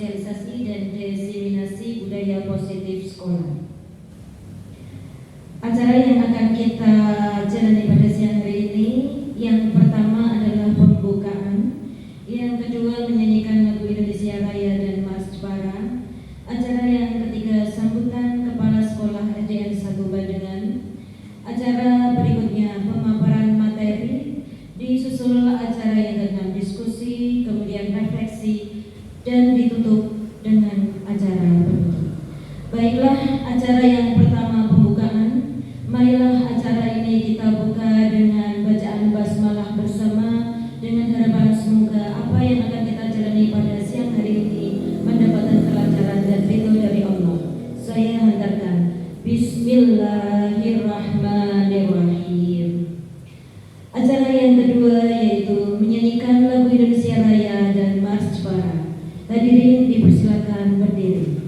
sosialisasi dan diseminasi budaya positif sekolah. Acara yang akan kita jalani pada siang hari ini, yang pertama adalah pembukaan, yang kedua menyanyikan lagu Indonesia Raya dan Mars Jepara, acara yang ketiga sambutan Kepala Sekolah SDN 1 Bandengan, acara berikutnya pemaparan materi, disusul acara yang keenam diskusi, kemudian refleksi, dan ditutup dengan acara penutup. Baiklah, acara yang pertama pembukaan. Marilah acara ini kita buka dengan bacaan basmalah bersama, dengan harapan semoga apa yang akan kita jalani pada siang hari ini mendapatkan kelancaran dan ridho dari Allah. Saya hantarkan Bismillahirrahmanirrahim. Acara yang kedua yaitu menyanyikan lagu Indonesia Raya dan Mars Jepara. Hadirin dipersilakan berdiri.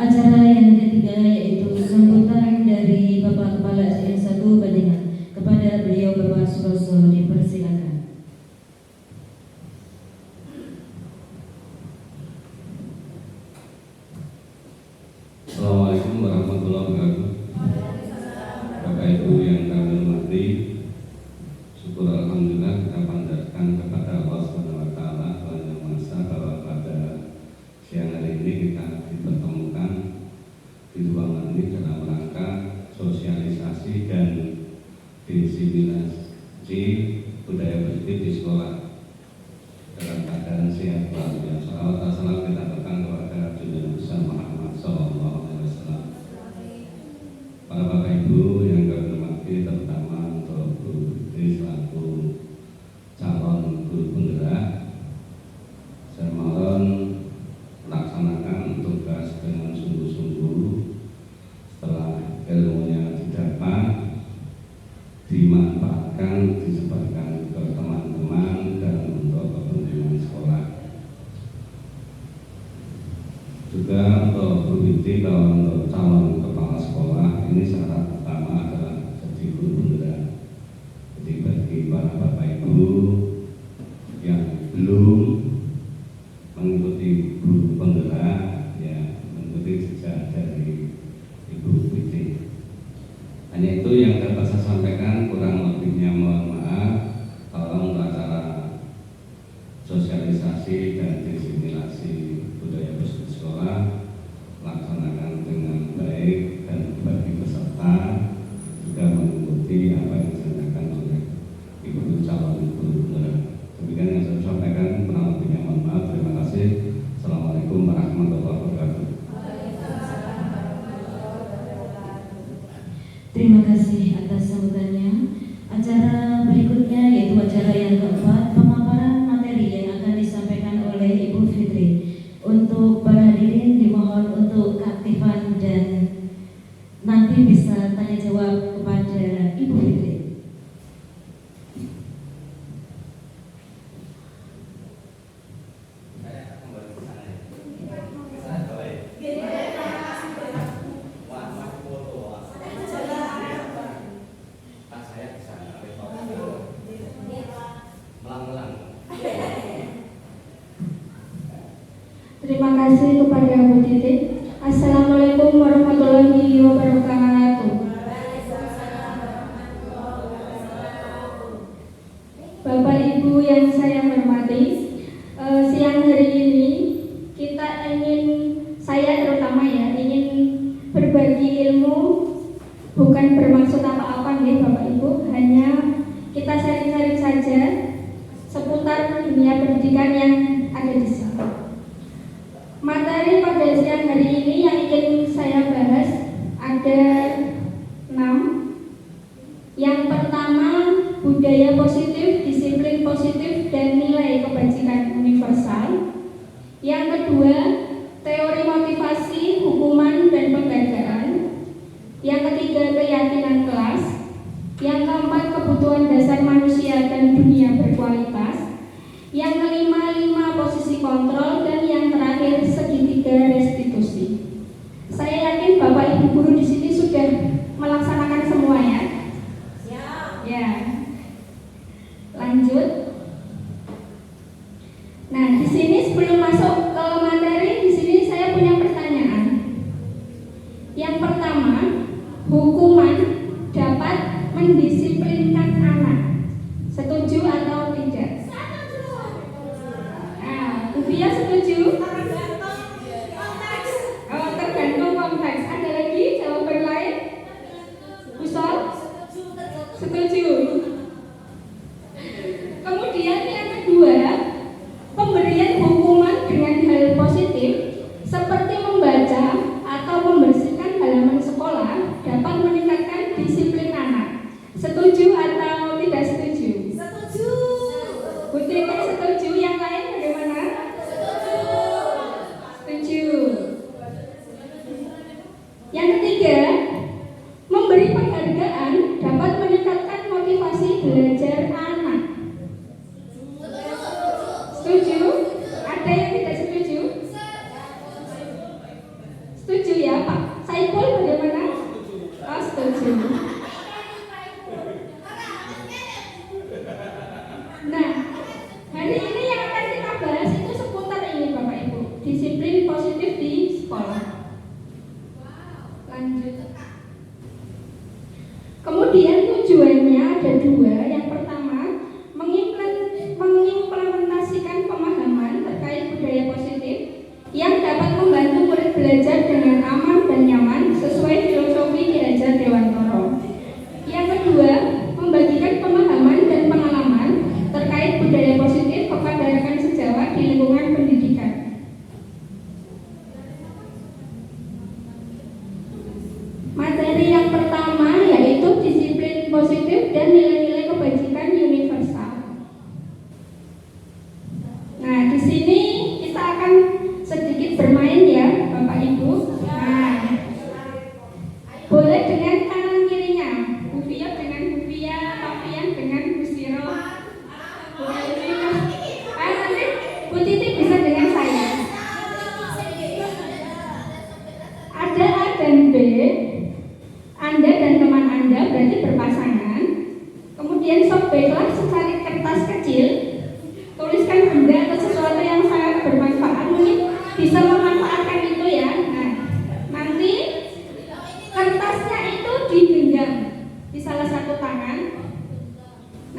Acara yang ketiga yaitu sambutan dari Bapak Kepala SDN 1 Bandengan kepada beliau Bapak Suroso. Syukur alhamdulillah kita panjatkan kepada Allah SWT Yang Maha Esa bahwa pada siang hari ini kita dipertemukan di ruangan ini dalam rangka sosialisasi dan diseminasi budaya positif di sekolah dalam keadaan sehat walafiat. Salawat dan salam kita aturkan kepada Junjungan Besar Muhammad SAW. Para Bapak Ibu yang kami hormati, terutama untuk Bu Fitri selaku calon guru penggerak, saya mohon laksanakan tugas dengan sungguh-sungguh. Setelah ilmunya didapat, dimanfaatkan, disebarkan ke teman-teman dan untuk kepentingan sekolah. Juga untuk Bu Fitri, kalau untuk calon kepala sekolah ini syarat utama adalah jadi guru penggerak. Jadi bagi para Bapak Ibu yang belum mengikuti guru penggerak, ya mengikuti jejak dari Ibu Fitri. Hanya itu yang dapat saya sampaikan, kurang lebihnya mohon maaf. Tolong acara sosialisasi dan diseminasi budaya positif sekolah laksanakan dengan baik, dan bagi peserta juga mengikuti apa yang disampaikan oleh Ibu calon guru penggerak. Demikian yang saya sampaikan, kurang lebihnya mohon maaf. Terima kasih. Assalamualaikum warahmatullahi wabarakatuh. Terima kasih atas sambutannya. Acara berikutnya yaitu acara yang keempat, pemaparan materi yang akan disampaikan oleh Ibu Fitri. Untuk para hadirin dimohon untuk keaktifan dan nanti bisa tanya jawab kepada Ibu Fitri. Terima kasih kepada Bu Titik. Assalamualaikum warahmatullahi wabarakatuh. Bapak Ibu yang saya hormati, siang hari ini saya terutama ingin berbagi ilmu, bukan bermaksud apa-apa nih Bapak Ibu, hanya kita sharing-sharing saja seputar dunia pendidikan yang ada di sini. Materi pada siang hari ini yang ingin saya bahas ada 6. Yang pertama, budaya positif, disiplin positif, dan nilai kebajikan universal. Yang kedua, teori motivasi, hukuman, dan penghargaan. Yang ketiga, keyakinan kelas. Yang keempat, kebutuhan dasar manusia dan dunia berkualitas. Yang kelima, 5 posisi kontrol, dan yang terakhir segitiga restitusi. Saya yakin Bapak Ibu guru di sini sudah melaksanakan semua ya. Ya. Lanjut. Nah, di sini sebelum masuk ke materi, di sini saya punya pertanyaan. Yang pertama, hukuman dapat mendisiplinkan anak. Setuju atau tidak? Dia setuju? Oh, tergantung konteks. Ada lagi jawaban lain? Usol? Setuju. Kemudian yang kedua, pemberian hukuman dengan hal positif seperti membaca atau membersihkan halaman sekolah dapat meningkatkan disiplin anak. Setuju atau tidak setuju? Setuju. Bu Titi setuju. Yang lain bagaimana? Setuju. Yang ketiga, memberi penghargaan dapat meningkatkan motivasi belajar anak. Setuju? Ada yang tidak setuju? Setuju ya Pak Saiful, bagaimana? Oh, setuju. Nah, hari ini yang akan kita bahas itu seputar ini Bapak Ibu, disiplin positif di sekolah. Lanjut. Kemudian tujuannya ada 2. Yang pertama kemudian sobeklah secari kertas kecil, tuliskan benda atau sesuatu yang sangat bermanfaat, mungkin bisa memanfaatkan itu ya. Nah, nanti kertasnya itu digenggam di salah satu tangan.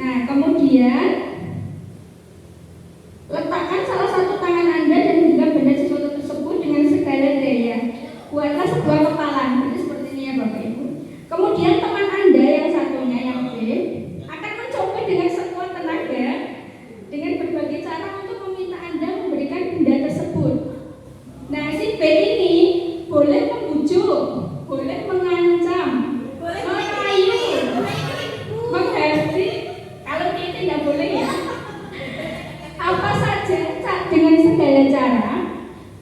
Nah, kemudian letakkan salah satu tangan Anda dan genggam benda sesuatu tersebut dengan segala daya. Buatlah sebuah kepalan, jadi seperti ini ya Bapak Ibu. Kemudian teman Anda yang satunya, yang B, akan mencoba dengan sekuat tenaga dengan berbagai cara untuk meminta Anda memberikan benda tersebut. Nah, si B ini boleh membujuk, boleh mengancam, merayu, menghardik. Kalau ini tidak boleh ya. Apa saja dengan segala cara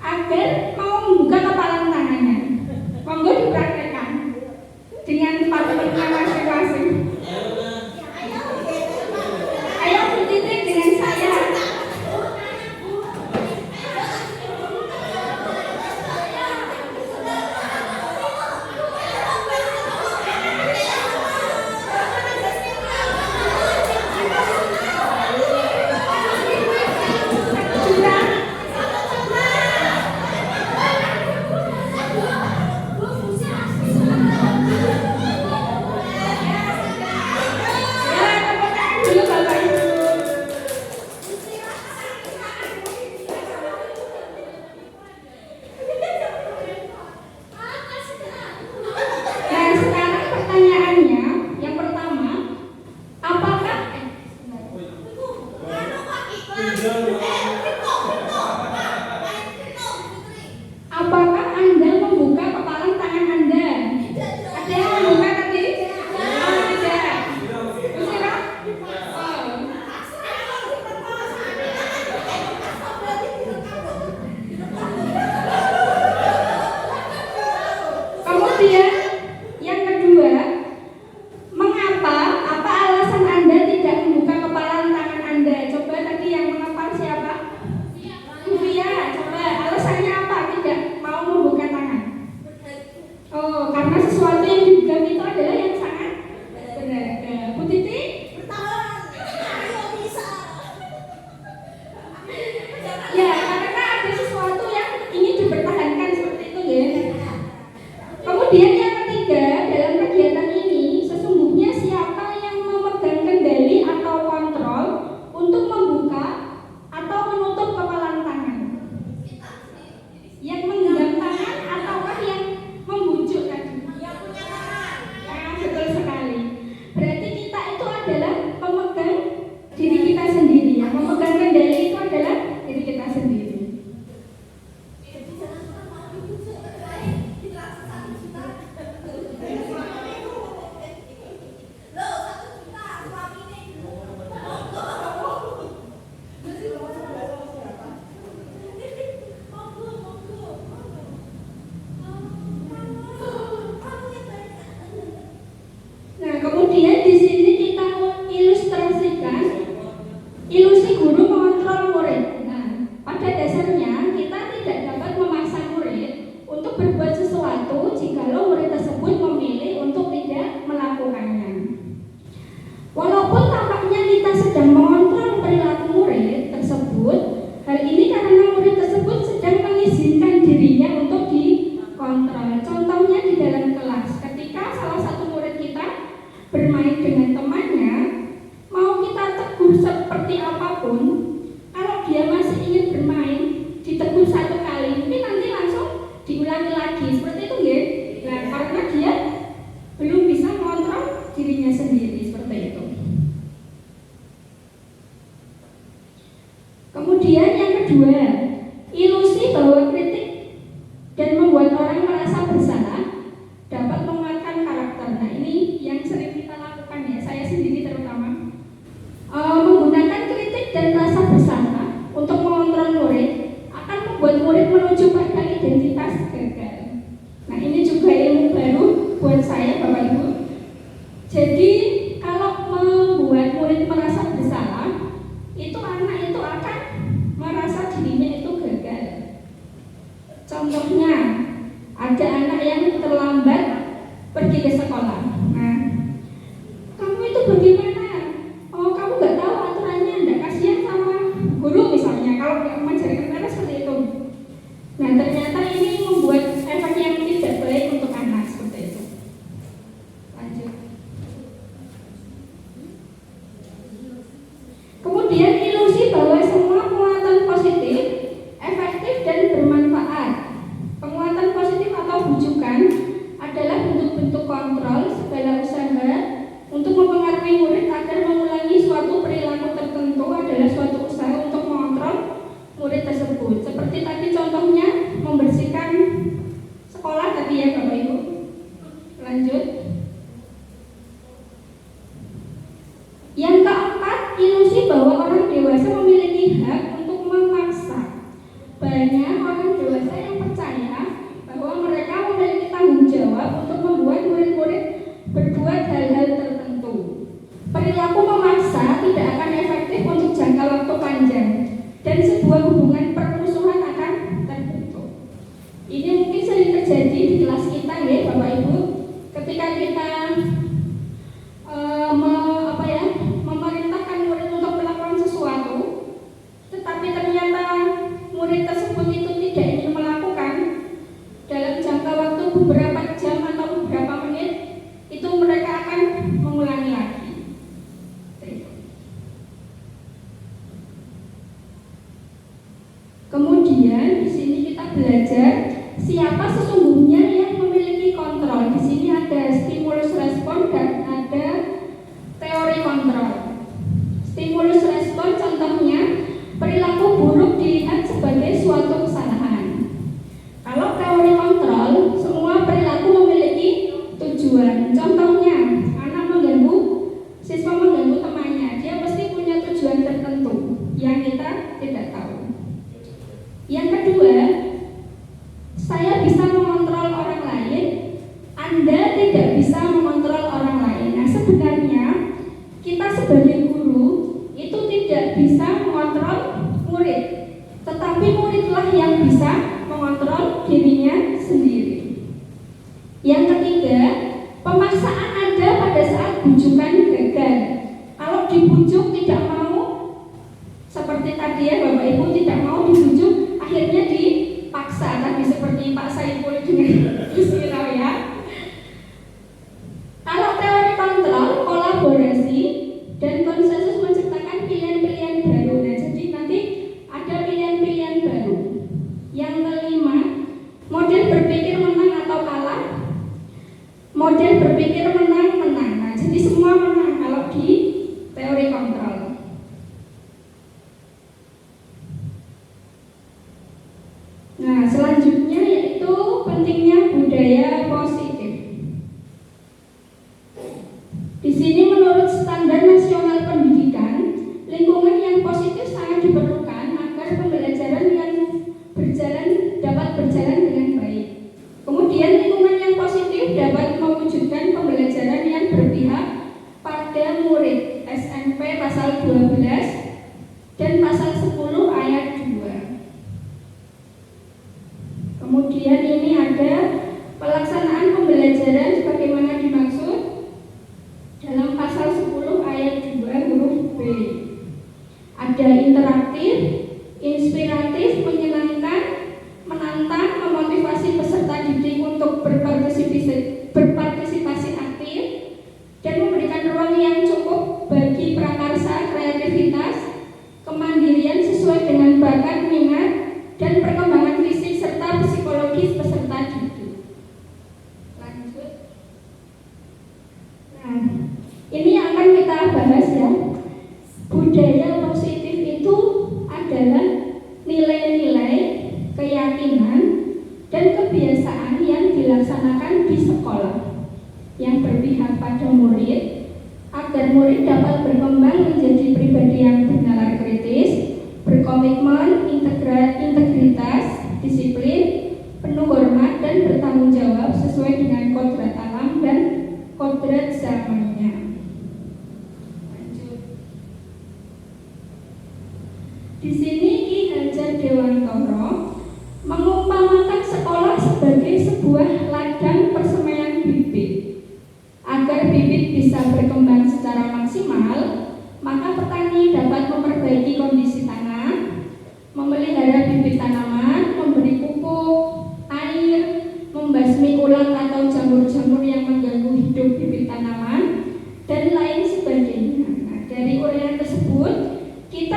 agar mau membuka kepalan tangannya. Monggo dipraktekkan dengan partnernya masing-masing. Ayo bertitik dengan saya. Apakah Anda membuka kepalan tangan Anda? Ada yang membuka tadi? Tidak. Musirah? Kemudian yang kedua, mengapa? Apa alasan Anda tidak membuka kepalan tangan Anda? Coba tadi yang mengapa siapa? Iya, coba alasannya apa tidak mau membuka tangan? Oh, karena sesuatu yang dipegang itu adalah yang sangat berharga. Bu Titi? Ya, karena ada sesuatu yang ingin dipertahankan seperti itu ya. Kemudian yang ketiga, dalam kegiatan ini sesungguhnya siapa yang memegang kendali atau kontrol untuk membuka atau menutup kepalan tangan? Yang menggenggam tangan ataukah yang membujuk tadi? Yang punya tangan. Ah, betul sekali. Berarti kita itu adalah pemegang diri kita sendiri. Yang memegang kendali itu adalah diri kita sendiri. Nah, kemudian di sini kita ilustrasikan ilusi guru mengontrol murid. Nah, pada dasarnya kita tidak dapat memaksa murid untuk berbuat sesuatu jikalau murid tersebut memilih untuk tidak melakukannya. Walaupun tampaknya kita sedang mengontrol perilaku murid tersebut, hal ini karena murid tersebut sedang mengizinkan dirinya untuk dikontrol. Contohnya di dalam kelas, ketika salah satu murid kita bermain dengan temannya, mau kita tegur seperti apapun, kalau dia masih ingin bermain, ditegur satu kali, mungkin nanti langsung diulangi lagi, seperti itu ya. Nah, karena dia belum bisa mengontrol dirinya sendiri, seperti itu. Kemudian yang kedua, ilusi bahwa kritik dan membuat orang merasa bersalah dapat menguatkan karakter. Nah, ini yang sering kita lakukan ya, saya sendiri terutama. Menggunakan kritik dan rasa bersalah untuk mengontrol murid akan membuat murid menuju pada identitas gagal. Nah, ini juga ilmu baru buat saya Bapak Ibu. Jadi kalau membuat murid merasa bersalah, itu anak itu akan merasa dirinya Kemudian ilusi bahwa semua penguatan positif efektif dan bermanfaat. Penguatan positif atau bujukan adalah bentuk-bentuk kontrol segala usaha untuk mempengaruhi murid agar mengulangi suatu perilaku tertentu adalah suatu usaha untuk mengontrol murid tersebut. Seperti tadi contohnya membersihkan sekolah tadi ya Bapak Ibu. Lanjut. Yang keempat, ilusi bahwa orang dewasa memiliki hak untuk memaksa. Banyak orang dewasa yang percaya bahwa mereka memiliki tanggung jawab untuk membuat murid-murid berbuat hal-hal tertentu. Perilaku memaksa tidak akan efektif untuk jangka waktu panjang dan sebuah hubungan permusuhan akan terbentuk. Ini mungkin sering terjadi di kelas kita ya Bapak Ibu, ketika kita memerintahkan murid untuk melakukan sesuatu, tetapi ternyata murid tersebut itu tidak ingin melakukan dalam jangka waktu beberapa jam atau beberapa menit, itu mereka akan mengulangi lagi. Kemudian di sini kita belajar siapa sesungguhnya yang memiliki kontrol. Di sini ada stimulus respon dan ada teori kontrol. Stimulus respon contohnya perilaku buruk dilihat sebagai suatu kesalahan. Kalau teori kontrol, semua perilaku memiliki tujuan. Contohnya, siswa mengganggu temannya, dia pasti punya tujuan tertentu yang kita tidak tahu. Yang kedua, saya bisa mengontrol orang lain, Anda tidak bisa mengontrol orang lain. Nah, sebenarnya kita sebagai guru itu tidak bisa mengontrol murid, tetapi muridlah yang bisa mengontrol dirinya sendiri. Yang ketiga, pemaksaan ada pada saat bujukan gagal. Kalau dibujuk tidak mau, seperti tadi ya Bapak Ibu, tidak mau dibujuk, akhirnya dipaksa tadi seperti Pak Saiful dengan Yusirau ya. Kalau teori kontrol, kolaborasi dan konsensus menciptakan pilihan-pilihan baru. Nah, jadi nanti ada pilihan-pilihan baru. Yang kelima, model berpikir menang atau kalah. Model berpikir menang-menang. Nah, jadi semua menang kalau di teori kontrol. Nah, selanjutnya yaitu pentingnya budaya positif. Di sini menurut standar nasional pendidikan, lingkungan yang positif sangat diperlukan agar pembelajaran yang dapat berjalan dengan baik. Kemudian lingkungan yang positif dapat mewujudkan pembelajaran yang berpihak pada murid. SMP pasal 12 dan pasal 10 ayat 2. Kemudian ini ada pelaksanaan pembelajaran sebagaimana dimaksud dalam pasal 10 ayat 2 huruf B. Ada interaktif, inspiratif, menyenangkan, menantang, memotivasi peserta didik untuk berpartisipasi aktif dan memberikan ruang yang cukup bagi prakarsa, kreativitas, kemandirian sesuai dengan bakat, minat, dan perkembangan fisik serta psikologis peserta didik. Lanjut. Nah, ini yang akan kita bahas ya. Budaya positif itu adalah nilai-nilai, keyakinan, dan kebiasaan yang dilaksanakan di sekolah yang berpihak pada murid agar murid dapat berkembang menjadi pribadi yang bernalar kritis, berkomitmen, integritas, disiplin, penuh hormat, dan bertanggung jawab sesuai dengan kodrat alam dan kodrat zamannya. Lanjut. Di sini Ki Hajar Dewantoro mengumpamakan sekolah sebagai sebuah ladang persemaian bibit. Agar bibit bisa berkembang secara maksimal, maka petani dapat memperbaiki kondisi tanah, memelihara bibit tanaman, memberi pupuk, air, membasmi ulat atau jamur-jamur yang mengganggu hidup bibit tanaman, dan lain sebagainya. Nah, dari uraian tersebut, kita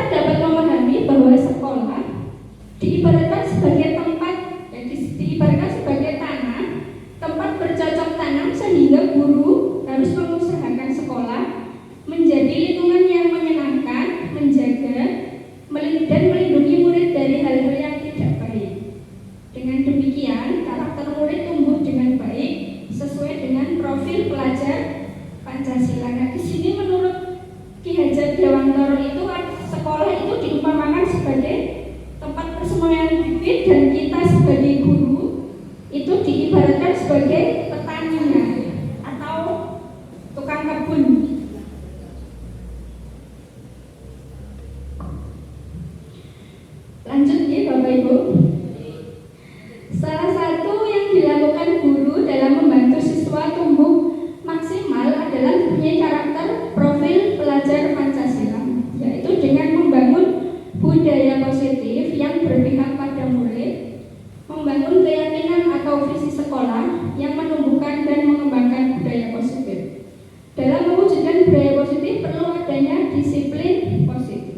budaya positif yang berpihak pada murid, membangun keyakinan atau visi sekolah yang menumbuhkan dan mengembangkan budaya positif. Dalam mewujudkan budaya positif perlu adanya disiplin positif.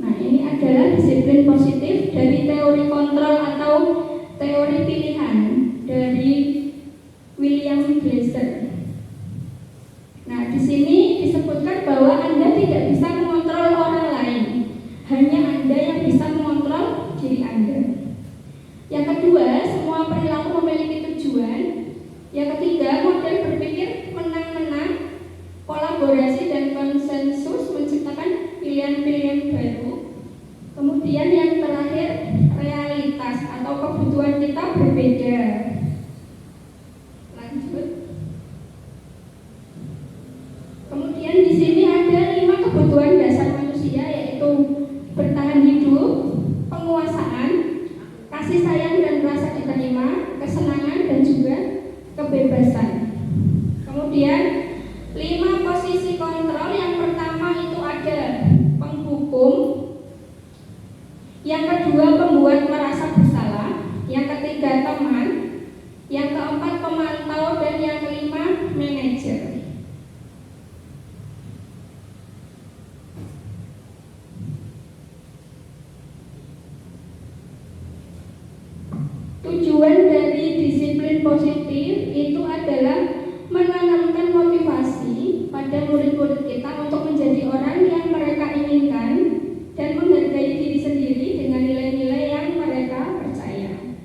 Nah, ini adalah disiplin positif dari teori kontrol atau teori pilihan dari William Glasser. Nah, di sini disebutkan bahwa Anda tidak bisa mengontrol orang lain, hanya Anda yang bisa mengontrol diri Anda. Yang kedua, semua perilaku memiliki tujuan. Yang ketiga, model berpikir menang-menang, kolaborasi dan konsensus menciptakan pilihan-pilihan baru. Kemudian yang terakhir, realitas atau kebutuhan kita berbeda. Lanjut. Kemudian di sini ada 5 kebutuhan dasar manusia, yaitu bertahan hidup, penguasaan, kasih sayang dan rasa diterima, kesenangan dan juga kebebasan. Kemudian 5 posisi kontrol. Yang pertama itu ada penghukum, yang kedua pembuat merasa bersalah, yang ketiga teman, yang keempat pemantau, dan yang kelima manajer. Tujuan dari disiplin positif itu adalah menanamkan motivasi pada murid-murid kita untuk menjadi orang yang mereka inginkan dan menghargai diri sendiri dengan nilai-nilai yang mereka percaya.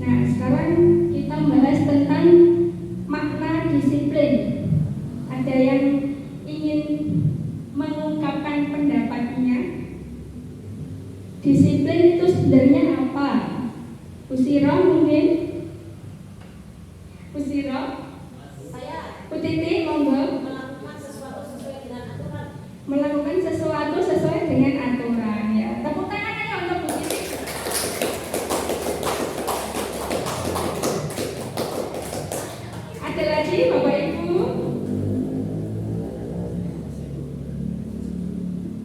Nah, sekarang kita bahas tentang makna disiplin. Ada yang ingin mengungkapkan pendapatnya? Disiplin itu sebenarnya apa? Bu Siro mungkin? Bu Siro? Saya Bu Titi, monggo. melakukan sesuatu sesuai dengan aturan. Melakukan sesuatu sesuai dengan aturan, ya. Tepuk tangan aja untuk Bu Titi. Ada lagi Bapak Ibu?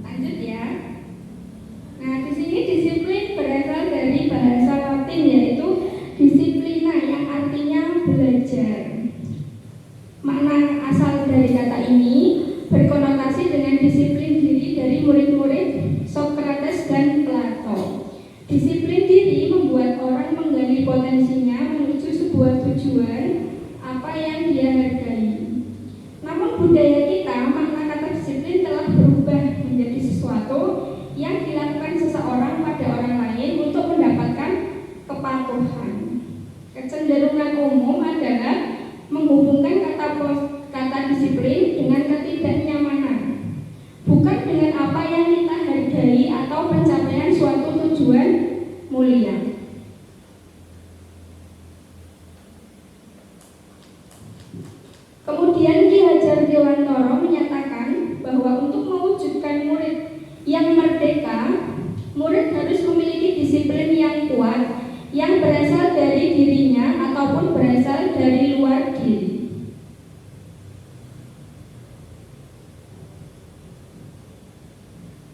Lanjut ya. Nah, di sini disiplin berasal dari bahasa Latin, yaitu disiplina, yang artinya belajar. Makna asal dari kata ini berkonotasi dengan disiplin diri dari murid-murid Socrates dan Plato. Disiplin diri membuat orang menggali potensinya menuju sebuah tujuan apa yang dia hargai. Namun budaya kita, makna kata disiplin telah berubah menjadi sesuatu yang dilakukan seseorang pada orang lain untuk mendapatkan kepatuhan. Kecenderungan umum adalah menghubungkan kata disiplin dengan ketidaknyamanan, bukan dengan apa yang kita hargai atau pencapaian suatu tujuan mulia. Kemudian Ki Hajar Dewantara menyatakan bahwa untuk mewujudkan murid yang merdeka, murid harus memiliki disiplin yang kuat, yang berasal dari dirinya ataupun berasal dari luar diri.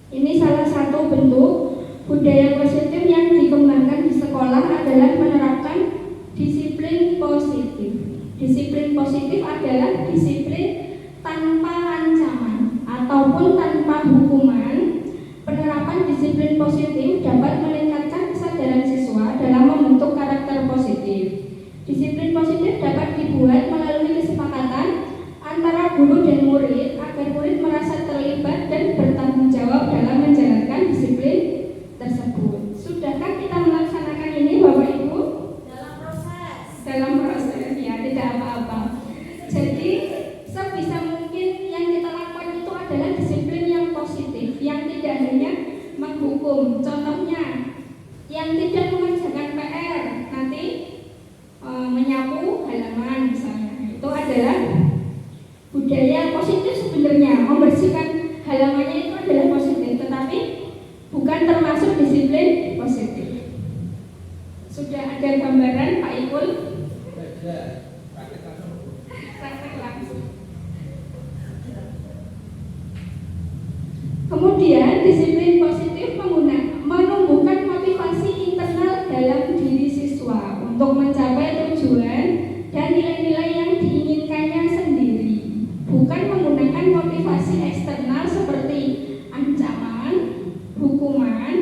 Ini salah satu bentuk budaya positif yang dikembangkan di sekolah adalah menerapkan disiplin positif. Disiplin positif adalah disiplin tanpa ancaman ataupun tanpa hukuman. Penerapan disiplin positif dapat meningkatkan kesadaran siswa dalam membentuk karakter positif. Disiplin positif dapat dibuat melalui kesepakatan antara guru dan murid agar murid merasa terlibat dan bertanggung jawab dalam menjalankan disiplin tersebut. Sudahkah kita melaksanakan ini, Bapak Ibu? Dalam proses, ya, tidak apa-apa. Jadi sebisa mungkin yang kita lakukan itu adalah disiplin yang positif, yang tidak hanya menghukum. Contohnya, yang tidak mengerjakan PR, nanti menyapu halaman misalnya, itu adalah budaya positif sebenarnya. Membersihkan halamannya itu adalah positif, tetapi bukan termasuk disiplin positif. Sudah ada gambaran Pak Ipul? Praktek langsung. Kemudian disiplin positif menumbuhkan motivasi internal dalam diri siswa untuk mencapai tujuan dan nilai-nilai yang diinginkannya sendiri, bukan menggunakan motivasi eksternal seperti ancaman, hukuman,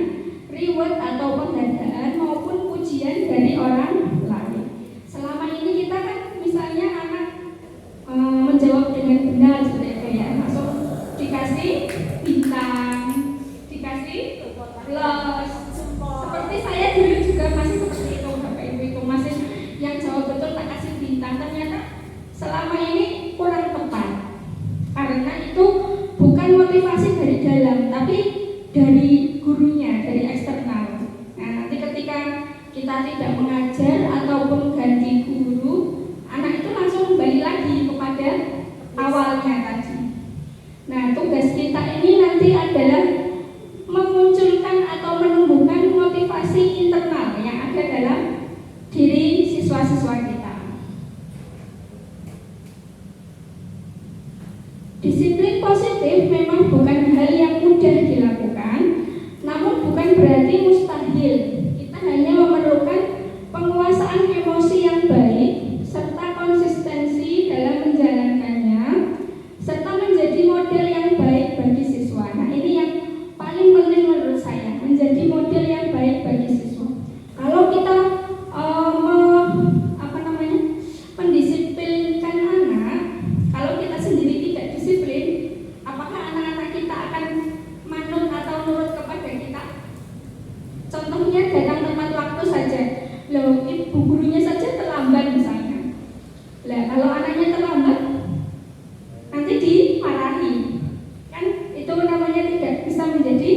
reward atau penghargaan maupun pujian dari orang lain. Selama ini kita kan misalnya anak menjawab dengan benar seperti itu ya, langsung dikasih bintang, dikasih plus. Seperti saya dulu juga masih seperti itu, Bapak Ibu, itu masih yang jawab betul tak kasih bintang. Ternyata selama ini kurang tepat, karena itu bukan motivasi dari dalam, tapi dari gurunya, dari eksternal. Nah, nanti ketika kita tidak mengajar ataupun ganti guru, anak itu langsung kembali lagi kepada awalnya tadi. Nah, tugas kita ini nanti adalah memunculkan atau menumbuhkan motivasi internal yang ada dalam diri siswa-siswa kita. Disiplin positif memang bukan hal yang mudah dilakukan, namun bukan berarti mustahil. Kita hanya memerlukan penguasaan emosi yang baik serta konsistensi dalam menjalankannya, serta menjadi model yang baik bagi siswa. Nah, ini yang paling penting menurut saya, menjadi model yang baik bagi siswa. Kalau kita mendisiplinkan anak, kalau kita sendiri tidak disiplin, apakah anak-anak kita akan manut atau nurut kepada kita? Contohnya datang tepat waktu saja. Loh, ibu gurunya saja terlambat misalnya. Lah, kalau anaknya terlambat, nanti dimarahi. Kan itu namanya tidak bisa menjadi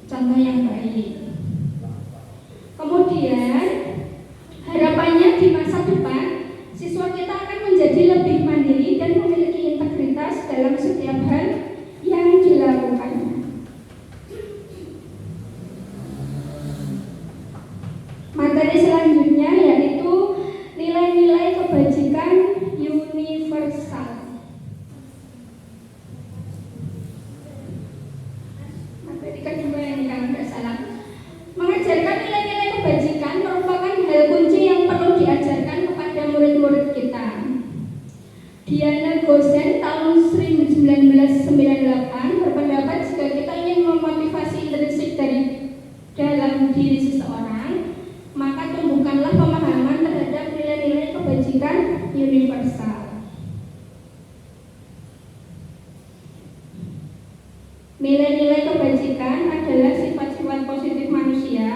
contoh yang baik. Kemudian harapannya di masa depan siswa kita akan menjadi lebih mandiri dan memiliki integritas dalam setiap hal yang dilakukannya. Materi selanjutnya yaitu nilai-nilai kebajikan universal. Materi kedua ini kalau tidak salah. Mengajarkan nilai-nilai kebajikan merupakan hal kunci yang perlu diajarkan kepada murid-murid kita. Diana Gosen tahun 1998 berpendapat jika kita ingin memotivasi intrinsik dari dalam diri seseorang, maka tumbuhkanlah pemahaman terhadap nilai-nilai kebajikan universal. Nilai-nilai kebajikan adalah sifat-sifat positif manusia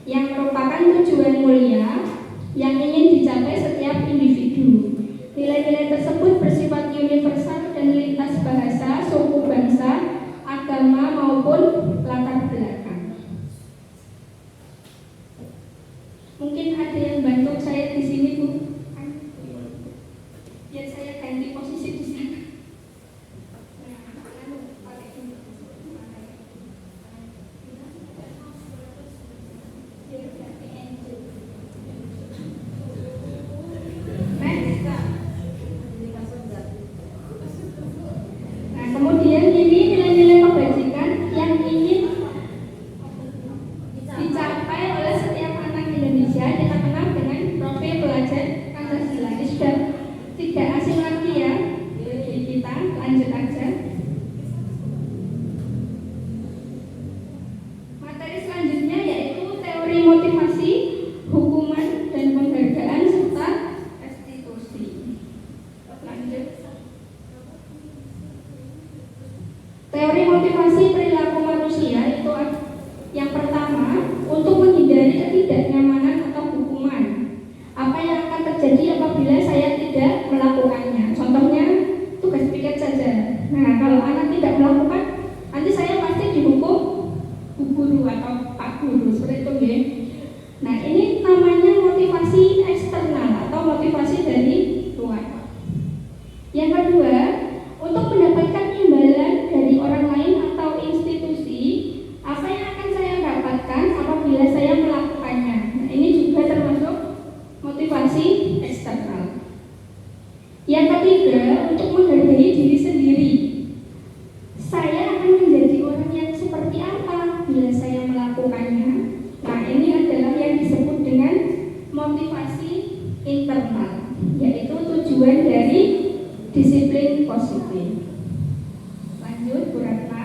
yang merupakan tujuan mulia yang ingin dicapai setiap individu. Nilai-nilai tersebut bersifat universal dan lintas bahasa, suku bangsa, agama maupun latar belakang. Mungkin ada yang bantu saya di sini, Bu. Biar saya ganti posisi di sini. Nah, kemudian ini nilai-nilai kebajikan yang ingin dicapai oleh setiap anak Indonesia. Kita kenal dengan profil pelajar Pancasila. Ini sudah tidak asing lagi ya bagi kita. Lanjut aja. Materi selanjutnya yaitu teori motivasi, hukuman dan penghargaan serta restitusi. Lanjut. Teori motivasi perilaku manusia itu yang pertama, untuk menghindari ketidaknyamanan atau hukuman. Apa yang akan terjadi apabila saya tidak melakukannya? Contohnya tugas piket saja. Nah, kalau anak tidak melakukan, nanti saya pasti dihukum bu guru atau pak guru, seperti itu ya. Nah, ini namanya motivasi eksternal atau motivasi dari luar. Yang kedua, untuk mendapatkan imbalan dari orang lain atau institusi, apa yang akan saya dapatkan apabila saya melakukannya. Nah, ini juga termasuk motivasi eksternal. Yang ketiga, untuk menghargai diri sendiri. Saya akan menjadi orang tujuan dari disiplin positif. Lanjut, Bu Ratna.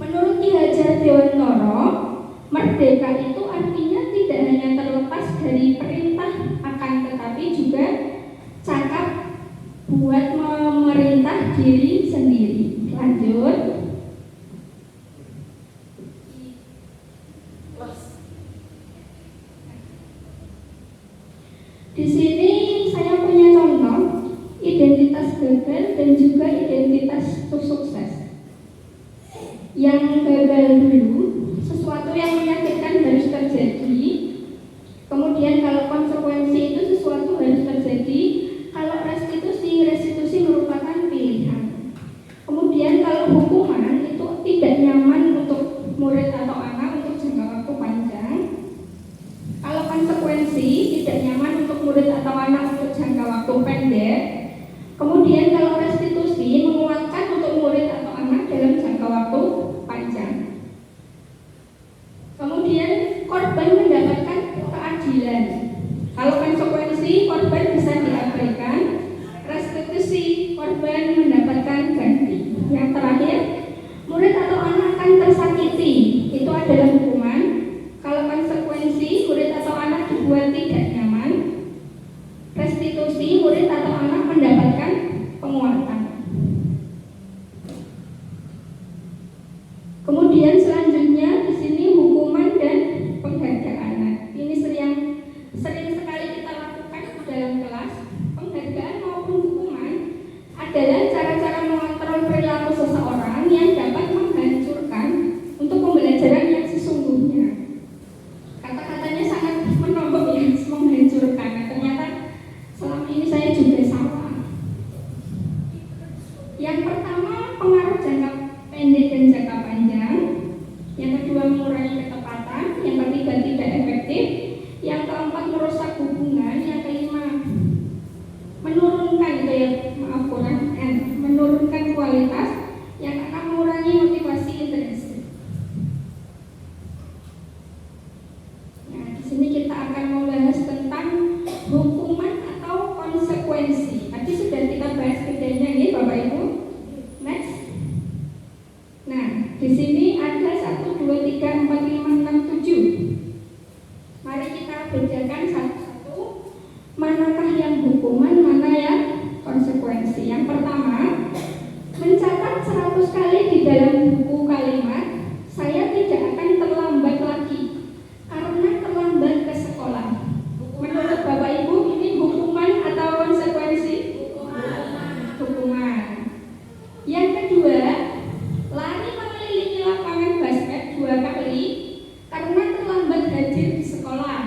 Menurut Ki Hajar Dewantara, merdeka itu artinya tidak hanya terlepas dari perintah, akan tetapi juga cakap buat memerintah diri sendiri. Lanjut. Di sini saya punya contoh identitas gagal dan juga identitas sukses. Yang gagal dulu, sesuatu yang menyakitkan harus terjadi. Kemudian kalau konsekuensi itu sesuatu harus terjadi. Kalau restitusi merupakan pilihan. Kemudian kalau hukuman itu tidak nyaman untuk murid atau anak untuk jangka waktu panjang. Kalau konsekuensi tidak nyaman untuk murid atau anak untuk jangka waktu pendek. Kemudian kalau restitusi menguatkan untuk murid atau anak dalam jangka waktu panjang. Kemudian korban mendapatkan keadilan. Kalau konsekuensi korban bisa diabaikan, restitusi korban mendapatkan ganti. Yang terakhir, murid atau anak akan tersakiti. Itu adalah hukuman. Kalau konsekuensi murid atau anak dibuat tidak nyaman, restitusi murid atau anak mendapatkan penguatan. Kemudian selanjutnya di sini hukuman dan penghargaan. Ini sering sekali kita lakukan dalam kelas. Penghargaan maupun hukuman adalah cara-cara mengontrol perilaku seseorang yang dapat menghancurkan untuk pembelajaran yang sesungguhnya. Kata-katanya sangat menombok ya, menghancurkan. Nah, ternyata selama ini saya juga salah. Yang pertama, pengaruh jangka pendek dan jangka panjang. Yang kedua, mengurangi ketepatan. Yang ketiga, tidak efektif. Yang keempat, merusak hubungan. Yang kelima, menurunkan menurunkan kualitas. Yang keenam, mengurangi motivasi intrinsi. Nah, di sini kita akan membahas tentang hukuman atau konsekuensi. Tadi sudah kita bahas bedanya nih Bapak Ibu. Next. Nah, di sini ada 1, 2, 3, 4, 5, 6, 7. Mari kita bedakan satu-satu. Manakah yang hukuman, mana yang konsekuensi. Yang pertama, mencatat 100 kali di dalam buku kalimat, saya tidak akan terlambat lagi karena terlambat ke sekolah. Menurut Bapak Ibu, ini hukuman atau konsekuensi? Hukuman. Yang kedua, lari mengelilingi lapangan basket 2 kali karena terlambat hadir di sekolah.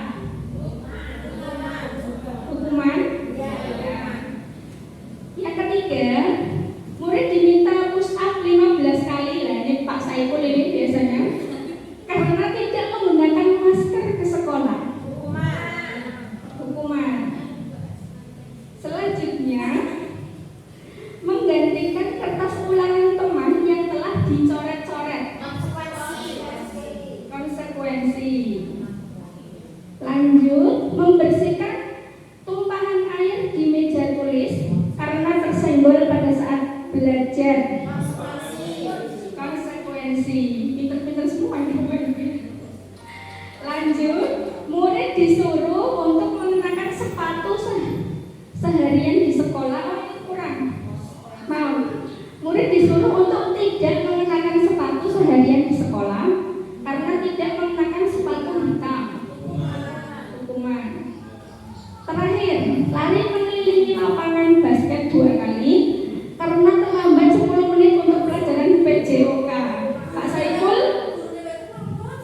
Hukuman. Yang ketiga, murid diminta push up 15 kali. Lah ini Pak Saiful ini biasanya karena tidak menggunakan masker ke sekolah. Hukuman. Selanjutnya, menggantikan kertas ulangan teman yang telah dicoret-coret. Konsekuensi. Lanjut, membersihkan tumpahan air di meja tulis karena tersenggol pada saat belajar. Konsekuensi. Pinter-pinter semua nih. Lanjut, murid disuruh untuk mengenakan sepatu seharian di sekolah. Kurang mau. Murid disuruh untuk tidak mengenakan sepatu seharian di sekolah karena tidak mengenakan sepatu hitam. Hukuman. Terakhir, lari mengelilingi lapangan basket 2 kali karena terlambat 10 menit untuk pelajaran PJOK. Pak Saiful,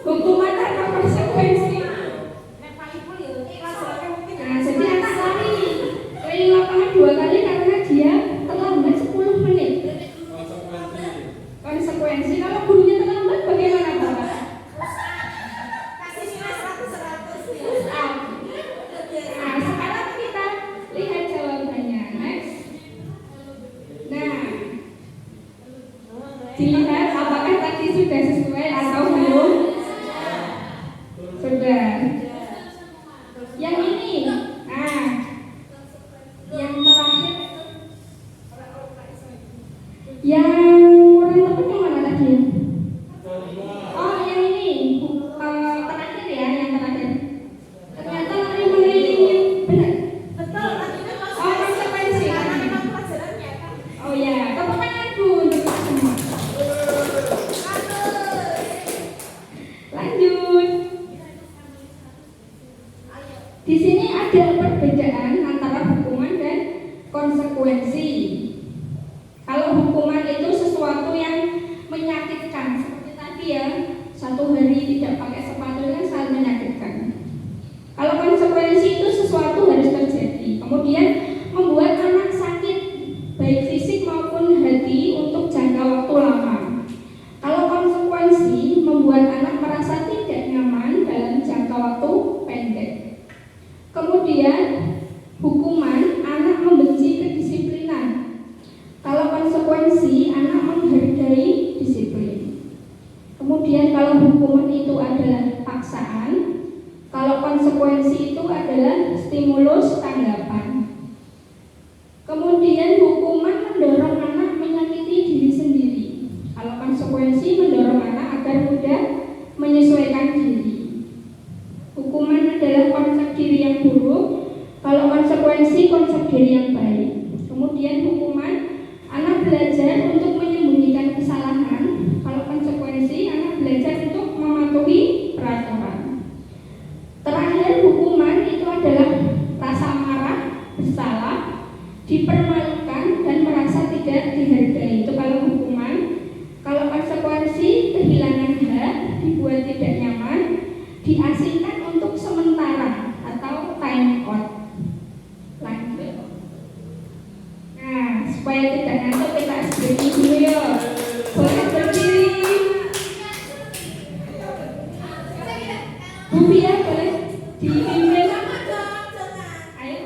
hukuman atau konsekuensi? Nah, jadi anak lari keliling lapangan 2 kali karena dia terlambat 10 menit. Konsekuensi. Kalau gurunya terlambat bagaimana Bapak? Nah, sekarang kita lihat jawabannya. Next. perbedaan antara hukuman dan konsekuensi. Kalau hukuman itu sesuatu yang menyakitkan, seperti tadi ya, 1 hari tidak pakai sepatu kan sangat menyakitkan. Kalau konsekuensi itu sesuatu harus terjadi, kemudian membuat anak sakit, baik fisik maupun hati untuk jangka waktu lama. Kalau konsekuensi membuat anak merasa tidak nyaman dalam jangka waktu pendek. Kemudian hukuman, anak membenci kedisiplinan. Kalau konsekuensi, anak menghargai disiplin. Kemudian kalau hukuman itu adalah paksaan, kalau konsekuensi itu adalah stimulus tanggapan. Kemudian hukuman mendorong anak menyakiti diri sendiri. Kalau konsekuensi mendorong anak agar mudah menyesuaikan diri. Hukuman adalah konsep diri yang buruk, kalau konsekuensi konsep diri yang baik. Kemudian hukuman, anak belajar untuk menyembunyikan kesalahan, kalau konsekuensi anak belajar untuk mematuhi peraturan. Terakhir, hukuman itu adalah rasa marah, bersalah, dipermalukan dan merasa tidak dihargai. Itu kalau hukuman. Kalau konsekuensi, kehilangan hak, dibuat tidak nyaman, diasingkan untuk sementara atau time out. Lanjut. Nah, supaya tidak ngantuk kita berdiri dulu ya. Boleh berdiri. Bu Fia boleh dipimpin. Ayo.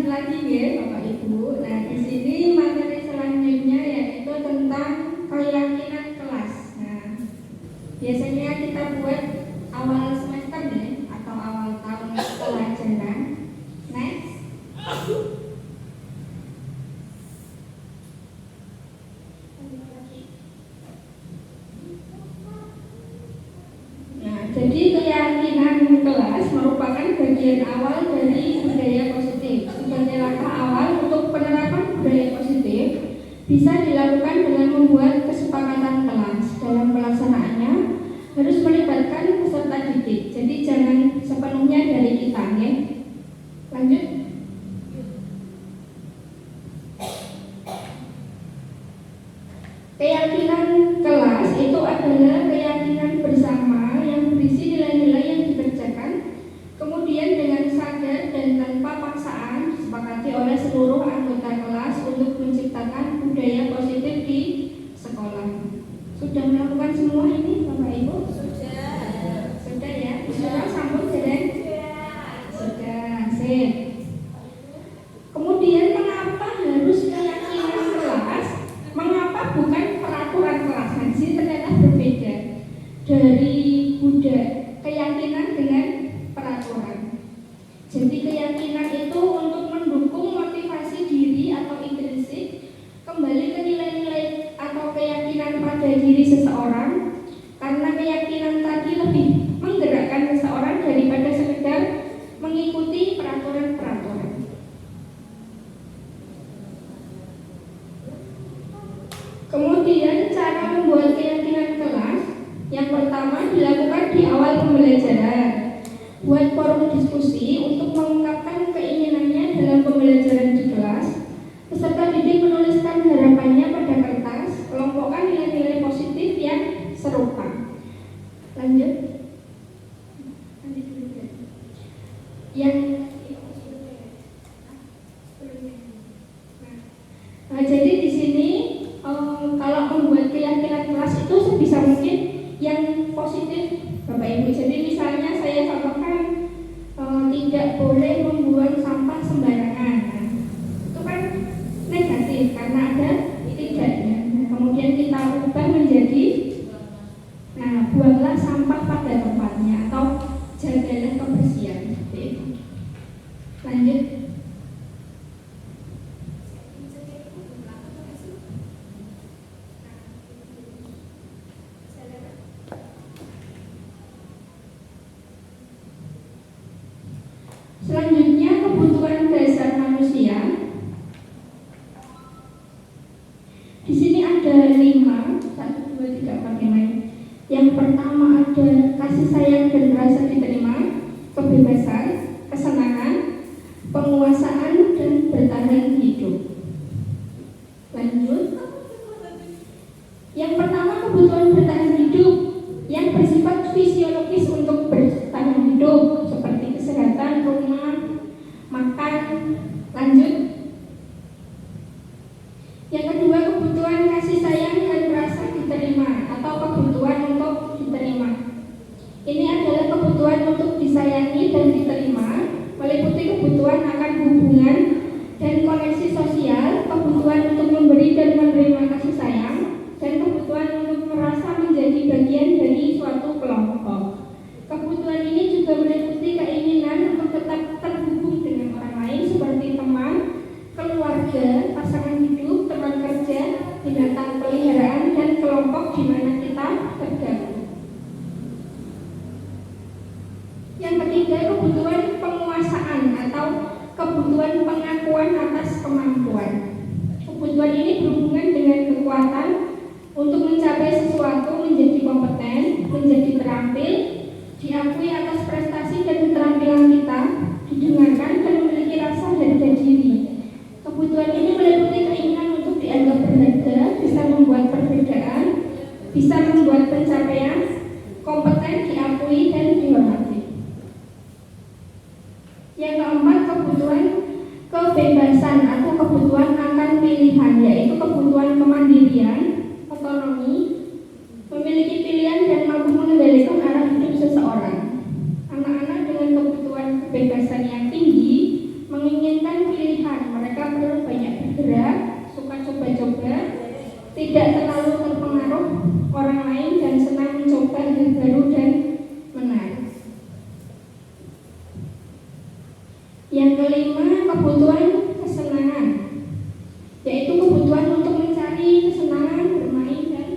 lanjut lagi ya Bapak Ibu. Nah, di sini materi selanjutnya yaitu tentang keyakinan kelas. Nah, biasanya kita buat awal semester ya atau awal tahun pelajaran. Next. Nah, jadi keyakinan kelas merupakan bagian awal dari budaya positif. Sebagai langkah awal untuk penerapan budaya positif bisa dilakukan dengan membuat kesepakatan kelas. Dalam pelaksanaannya harus melibatkan peserta didik. Jadi jangan sepenuhnya dari kita ya. Lanjut. Keyakinan kelas itu adalah keyakinan bersama yang berisi nilai-nilai yang dikerjakan, kemudian dengan sadar dan tanpa paksaan disepakati oleh seluruh anggota kelas untuk menciptakan budaya positif di sekolah. Sudah melakukan semua ini Bapak Ibu? Sudah ya? Sudah sambung sudah? Sudah, sip. Kemudian mengapa harus keyakinan kelas? Mengapa bukan peraturan kelas? Nah, di sini ternyata berbeda dari budaya keyakinan dengan peraturan. Jadi keyakinan itu untuk mendukung motivasi diri atau intrinsik, kembali ke nilai-nilai atau keyakinan pada diri seseorang, karena keyakinan tadi lebih menggerakkan seseorang daripada sekedar mengikuti peraturan-peraturan. Kemudian cara membuat keyakinan kelas yang pertama dilakukan di awal pembelajaran. Buat forum diskusi untuk mengungkapkan keinginannya dalam pembelajaran di kelas. Peserta didik menuliskan harapannya pada kertas, kelompokkan nilai-nilai positif yang serupa. Lanjut. Nah, jadi di sini kalau membuat keyakinan kelas itu sebisa mungkin yang positif Bapak Ibu. Jadi misalnya saya contohkan tidak boleh membuang sampah sembarangan. Nah, itu kan negatif karena ada tidaknya. Nah, kemudian kita ubah menjadi buanglah sampah pada tempatnya atau jagalah kebersihan. Lanjut. Selanjutnya kebutuhan dasar manusia. Di sini ada 5, 1, 2, 3, 4, 5. Yang pertama ada kasih sayang dan rasa diterima, kebebasan, kesenangan, penguasaan dan bertahan hidup. Lanjut. Yang pertama kebutuhan bertahan hidup yang bersifat fisiologis untuk bertahan hidup seperti kesehatan, rumah, makan. Lanjut. Yang kedua kebutuhan kasih sayang dan rasa diterima atau kebutuhan untuk diterima. Ini adalah kebutuhan untuk disayangi dan diterima, meliputi kebutuhan akan hubungan dan koneksi sosial, kebutuhan untuk memberi dan menerima kasih sayang, dan kebutuhan untuk merasa menjadi bagian dari suatu kelompok. Kebutuhan ini juga meliputi keinginan untuk tetap terhubung dengan orang lain seperti teman, keluarga, pasangan hidup, teman kerja, binatang peliharaan, dan kelompok di mana kita tergabung. Yang ketiga, kebutuhan penguasaan atau kebutuhan pengakuan atas kemampuan. Kebutuhan ini berhubungan dengan kekuatan untuk mencapai sesuatu, menjadi kompeten, menjadi terampil, diakui atas prestasi dan keterampilan kita, didengarkan dan memiliki rasa harga diri. Kebutuhan ini meliputi keinginan untuk dianggap berharga, bisa membuat perbedaan, bisa membuat pencapaian, kompeten, diakui dan dihormati. Yang keempat, kebutuhan kebebasan atau kebutuhan akan pilihan, yaitu kebutuhan kemandirian, otonomi, memiliki pilihan dan mampu mengendalikan arah hidup seseorang. Anak-anak dengan kebutuhan kebebasan yang tinggi menginginkan pilihan mereka perlu banyak bergerak, suka coba-coba, tidak terlalu terpengaruh orang lain dan senang mencoba hal baru dan menarik. Yang kelima, kebutuhan kesenangan, yaitu kebutuhan untuk mencari kesenangan, bermain dan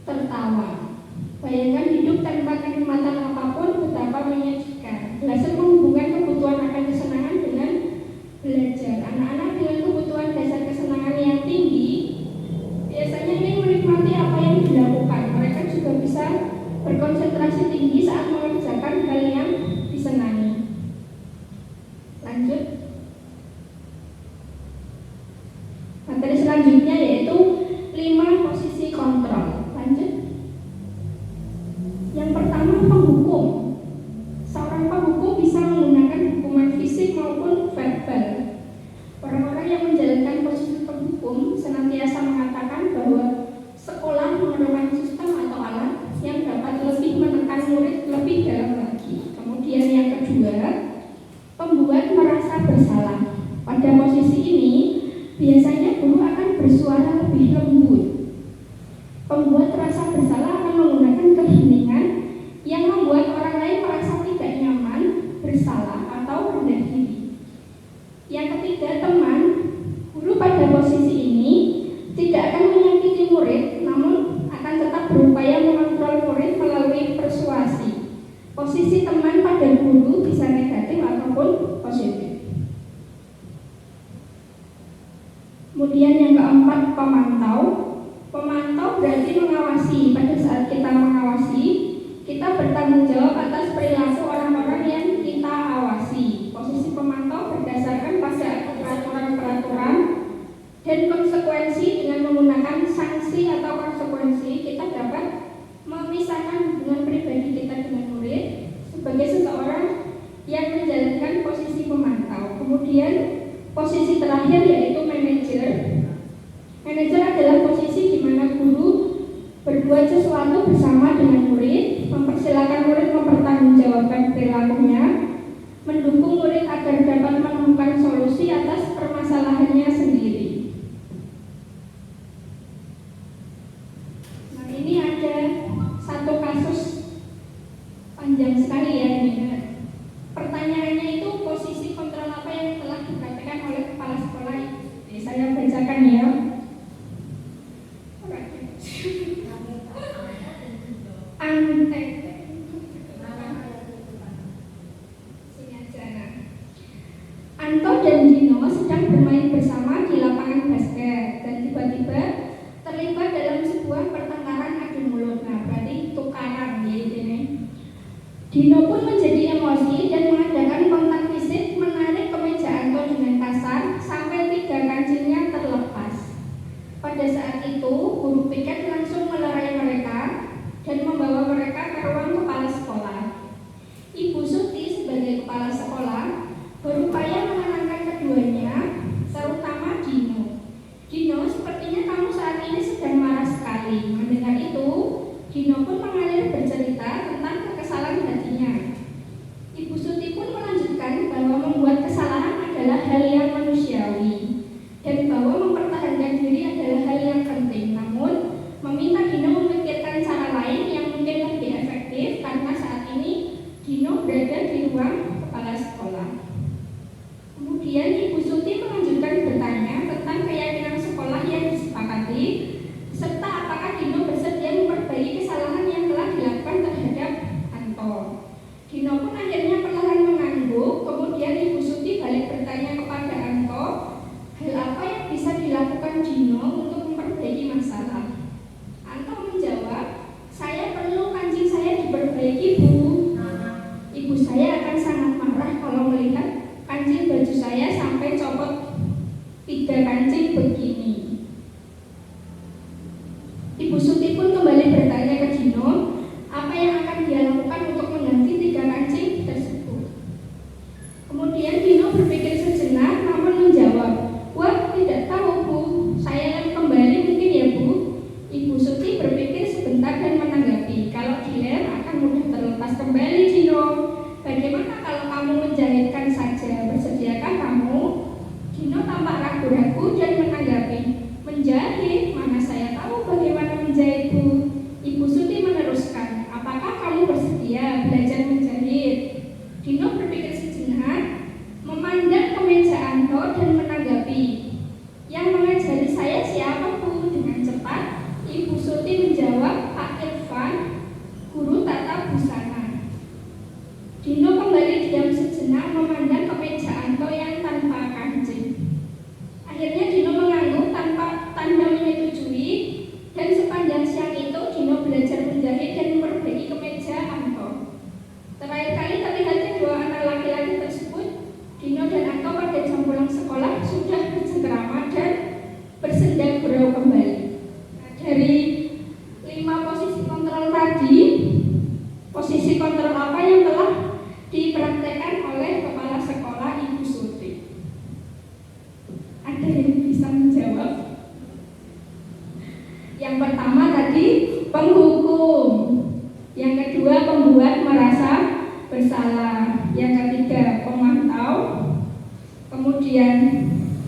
tertawa. Bayangkan hidup tanpa kenikmatan apapun betapa menyedihkan. Belasan menghubungkan kebutuhan akan kesenangan dengan belajar. Anak-anak dengan kebutuhan dasar kesenangan yang tinggi biasanya ingin menikmati apa yang dilakukan. Mereka juga bisa berkonsentrasi tinggi saat mengerjakan hal yang disenangi. Lanjut. Materi selanjutnya yaitu 5 posisi kontrol. Lanjut. Yang pertama, penghukum. Seorang penghukum bisa menggunakan hukuman fisik maupun verbal. Orang-orang yang menjalankan posisi penghukum senantiasa mengatakan bahwa sekolah memerlukan sistem atau alat yang dapat lebih menekan murid lebih dalam lagi. Kemudian yang kedua, pembuat merasa bersalah. Pada posisi ini, biasanya guru akan bersuara lebih lembut. Pembuat rasa bersalah akan menggunakan keheningan yang membuat orang lain merasa tidak nyaman, bersalah, atau rendah diri. Yang ketiga, teman. Guru pada posisi ini tidak akan menyakiti murid, namun akan tetap berupaya mengontrol murid melalui persuasi. Posisi teman pada guru bisa negatif ataupun positif. Kemudian yang keempat, pemantau. Pemantau berarti mengawasi. Pada saat kita mengawasi, kita bertanggung jawab atas perilaku orang-orang yang kita awasi. Posisi pemantau berdasarkan pada peraturan-peraturan dan konsekuensi. Dengan menggunakan sanksi atau konsekuensi, kita dapat memisahkan hubungan pribadi kita dengan murid sebagai seseorang yang menjalankan posisi pemantau. Kemudian posisi terakhir yaitu manajer. Manajer adalah posisi di mana guru berbuat sesuatu bersama dengan murid, mempersilakan murid mempertanggungjawabkan perilakunya, mendukung murid agar dapat menemukan solusi atas permasalahannya sendiri. Nah, ini ada satu kasus panjang sekali ya ini. Pertanyaannya itu posisi kontrol apa yang telah dipraktikkan oleh kepala sekolah. Saya bacakan ya. Anto dan Dino sedang bermain bersama di lapangan basket dan tiba-tiba terlibat dalam sebuah pertengkaran adu mulut. Nah, berarti tukaran gitu nih. Dino pun menjadi emosi dan mengadakan kontak fisik, menarik kemeja Anto dengan kasar sampai 3 kancingnya terlepas. Pada saat itu, guru piket langsung melerai mereka dan membawa mereka ke ruang kepala sekolah. Ibu Suti sebagai kepala sekolah berupaya menenangkan keduanya, terutama Dino. Dino, sepertinya kamu saat ini sedang marah sekali. Mendengar itu, Dino pun mengalir bercerita tentang kekesalan hatinya. Ibu Suti pun melanjutkan bahwa membuat kesalahan adalah hal yang manusiawi dan bahwa mempertahankan diri adalah hal yang penting. Namun, meminta Dino memikirkan cara lain yang mungkin lebih efektif karena saat ini Dino berada di ruang kepala sekolah. Kemudian Ibu Suti melanjutkan bertanya tentang keyakinan sekolah yang disepakati serta apakah Dino bersedia memperbaiki kesalahan yang telah dilakukan terhadap Anto. Dino pun akhirnya perlahan mengangguk. Kemudian Ibu Suti balik bertanya kepada Anto, hal apa yang bisa dilakukan Dino untuk memperbaiki masalah. Anto menjawab, saya perlu kancing saya diperbaiki, Bu. Ibu saya akan sangat marah kalau melihat kancing baju saya sampai copot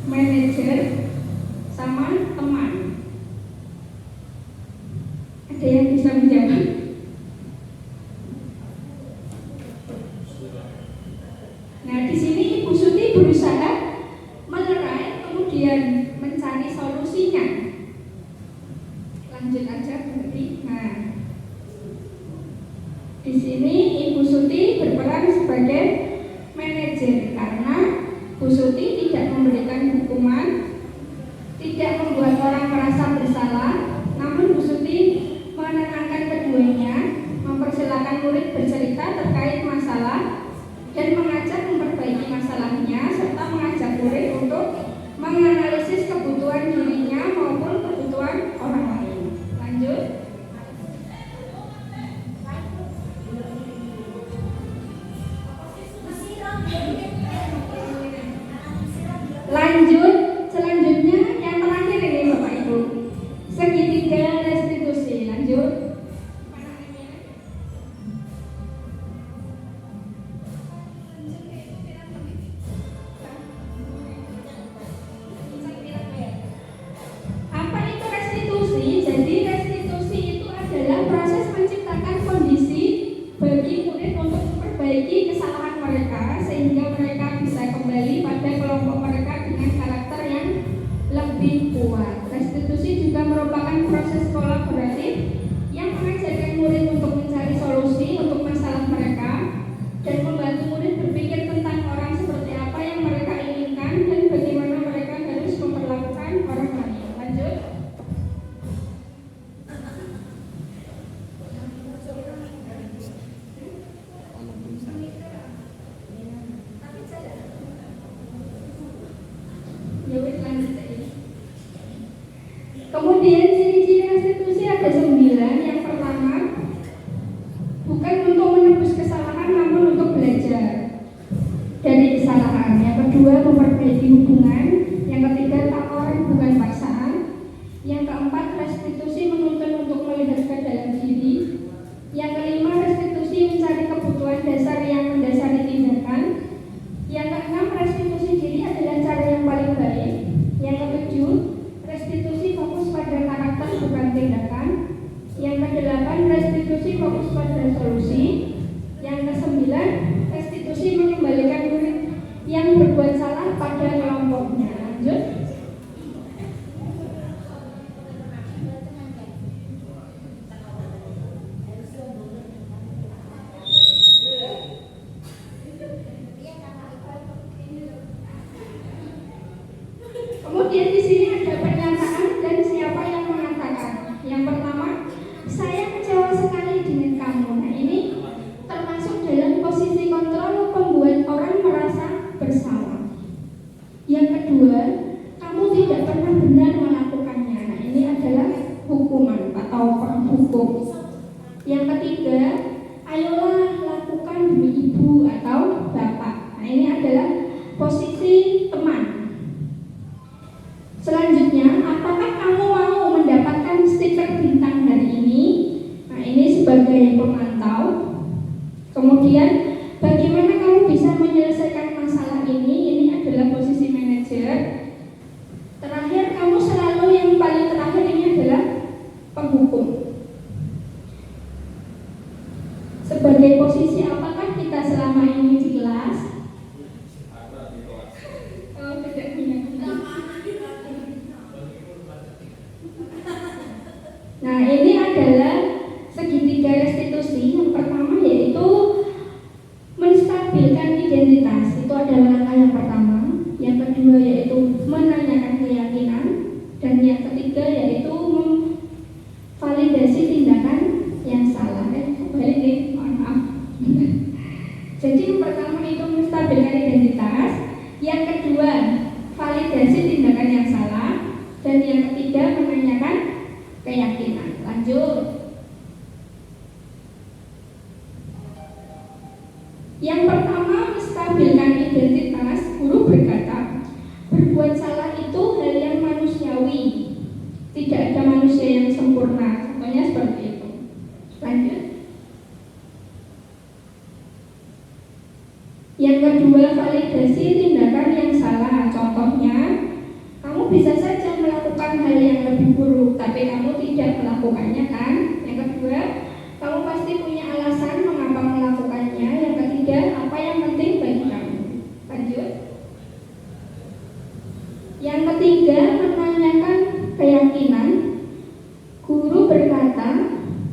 manajer, sama teman. Ada yang bisa menjawab? Nah, di sini Ibu Suti berusaha melerai, kemudian mencari solusinya. Lanjut aja berarti. Nah, di sini Ibu Suti berperan sebagai manajer karena Bu Suti tidak memberikan hukuman, tidak membuat orang merasa bersalah, namun Bu Suti menenangkan keduanya, mempersilahkan murid bercerita terkait masalah dan mengajak memperbaiki masalahnya, serta mengajak murid untuk menganalisis kebutuhan dirinya maupun kebutuhan orang lain. Lanjut. Lanjut, selanjutnya yang terakhir ini Bapak Ibu, segitiga restitusi. Lanjut. Apa itu restitusi? Jadi restitusi itu adalah proses menciptakan kondisi bagi murid untuk memperbaiki kesalahan mereka sehingga mereka bisa kembali pada kelompok mereka dengan karakter yang lebih kuat. Restitusi juga merupakan proses kolaboratif yang mengajarkan murid untuk mencari solusi untuk masalah mereka dan membantu murid berpikir tentang orang seperti apa yang mereka inginkan dan bagaimana mereka harus memperlakukan orang lain. Lanjut. Ya wes, lanjut aja. Kemudian ciri-ciri restitusi ada 9. Yang pertama, bukan untuk menebus kesalahan namun untuk belajar dari kesalahan. Yang kedua, memperbaiki hubungan. Yang ketiga, tawaran bukan paksaan. Yang keempat, restitusi menuntun untuk melihat ke dalam diri. Yang kelima, restitusi mencari kebutuhan dasar yang mendasari tindakan. Yang keenam, restitusi diri adalah cara yang paling baik. Yang ketujuh, restitusi fokus pada karakter bukan tindakan. Yang kedelapan, restitusi fokus pada solusi. Yang kesembilan, restitusi mengembalikan murid yang berbuat salah pada kelompoknya. Lanjut. Kemudian di sini ada pernyataan dan siapa yang mengatakan. Yang pertama, saya kecewa sekali dengan kamu. Nah, ini termasuk dalam posisi kontrol membuat orang merasa bersalah. Yang kedua, kamu tidak pernah benar melakukannya. Nah, ini adalah hukuman atau penghukum. Yang ketiga, ayolah lakukan demi ibu atau bapak. Nah, ini adalah posisi teman. Selanjutnya, apakah kamu mau mendapatkan stiker bintang hari ini? Nah, ini sebagai pemantau. Kemudian, bagaimana kamu bisa menyelesaikan masalah ini? Ini adalah posisi manajer. Terakhir, kamu selalu yang paling terakhir ini adalah penghukum. Sebagai posisi apakah kita selama ini di kelas? Oh, tidak punya. Nah, ini adalah segitiga restitusi. Yang pertama yaitu menstabilkan identitas. Itu adalah langkah yang pertama. Yang kedua yaitu menanyakan keyakinan. Dan yang ketiga yaitu memvalidasi tindakan yang salah. Kembali nih, mohon maaf. Jadi yang pertama itu menstabilkan identitas. Yang kedua, validasi tindakan yang salah. Dan yang ketiga, menanyakan keyakinan. Lanjut. Yang pertama, menstabilkan identitas. Guru berkata, berbuat salah itu hal yang manusiawi. Tidak ada manusia yang sempurna. Contohnya seperti itu. Lanjut. Yang kedua, validasi tindakan yang salah. Contohnya, bisa saja melakukan hal yang lebih buruk, tapi kamu tidak melakukannya kan? Yang kedua, kamu pasti punya alasan mengapa melakukannya. Yang ketiga, apa yang penting bagi kamu. Lanjut. Yang ketiga, menanyakan keyakinan. Guru berkata,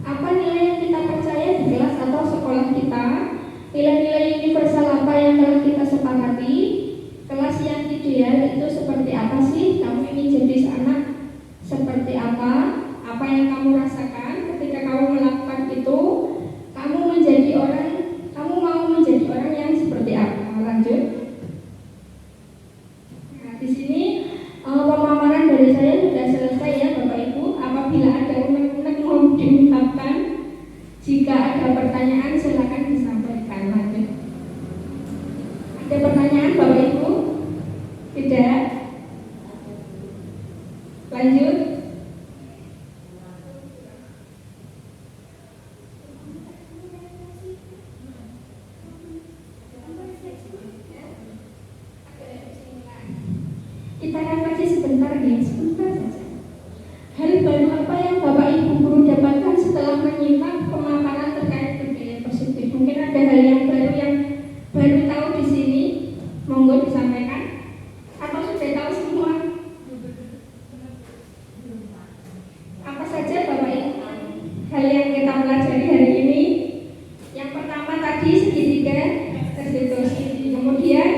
apa nilai yang kita percaya di kelas atau sekolah kita? Nilai-nilai universal apa yang telah kita sepakati? Kelas yang ideal itu seperti apa sih? Kamu ingin jadi anak seperti apa? Apa yang kamu rasakan ketika kamu melakukan itu? Kamu mau menjadi orang yang seperti apa? Lanjut. Nah, di sini pemaparan dari saya sudah selesai ya Bapak Ibu. Apabila ada unek-unek mau diungkapkan, jika ada pertanyaan silakan disampaikan. Lanjut. Ada pertanyaan Bapak Ibu? Tidak? Lanjut. Kita refleksi sebentar nih, sebentar saja. Hal baru apa yang Bapak Ibu guru dapatkan setelah menyimak pemaparan terkait budaya positif? Mungkin ada hal yang baru tahu di sini, monggo disampaikan. Atau sudah tahu semua? Apa saja Bapak Ibu hal yang kita pelajari hari ini? Yang pertama tadi segitiga restitusi, kemudian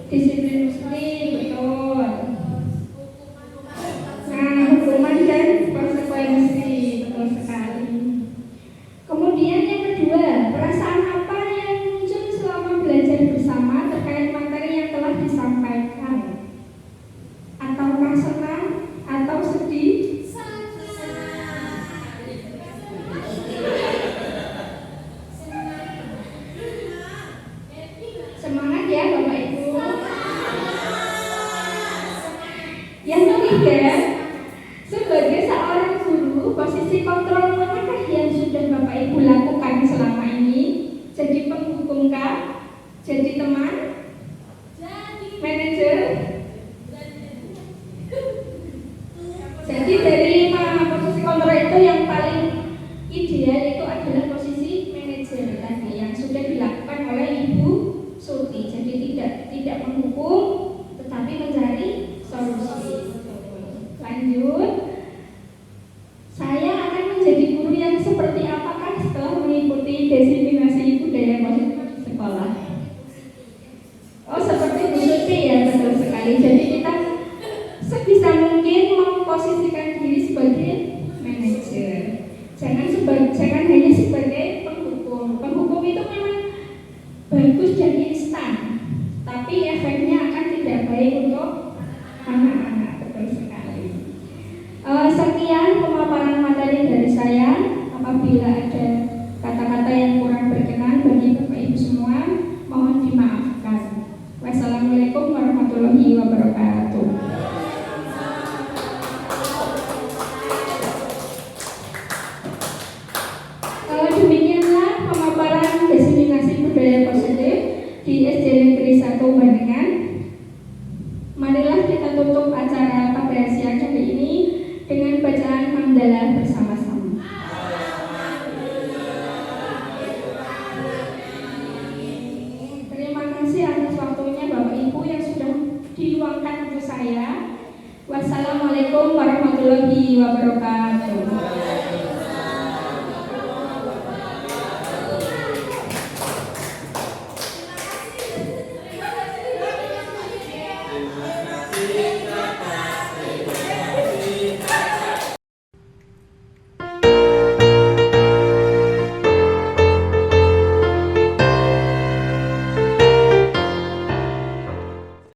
disiplin muslim, betul. Nah, hukuman dan konsekuensi, betul sekali. Kemudian yang kedua, perasaan apa yang muncul selama belajar bersama terkait materi yang telah disampaikan? Ataukah senang atau sedih? Semangat ya Bapak Ibu. Yang ketiga, sebagai seorang guru, posisi kontrol manakah yang sudah Bapak Ibu lakukan selama ini? Jadi penghukum kah? Jadi teman? Manajer? Jadi dari 5 posisi kontrol itu yang paling ideal itu adalah posisi manajer tadi yang sudah dilakukan oleh Ibu Suti. Jadi tidak menghukum tetapi mencari solusi. Lanjut. Saya akan menjadi guru yang seperti apakah setelah mengikuti desiminasi budaya positif di sekolah? Oh, seperti Bu Suti ya, betul sekali. Jadi kita sebisa mungkin memposisikan diri sebagai manajer. Jangan hanya sebagai penghukum. Penghukum itu memang bagus dan instan, tapi efeknya akan tidak baik untuk anak-anak, betul sekali. Sekian pemaparan materi dari saya. Apabila ada kata-kata yang kurang berkenan bagi Bapak Ibu semua, mohon dimaafkan. Wassalamualaikum warahmatullahi wabarakatuh. Demikianlah pemaparan desiminasi budaya positif di SD Negeri 1 Bandengan. Marilah kita tutup acara pada siang hari ini dengan bacaan hamdalah bersama-sama. Terima kasih atas waktunya Bapak Ibu yang sudah diluangkan untuk saya. Wassalamualaikum warahmatullahi wabarakatuh.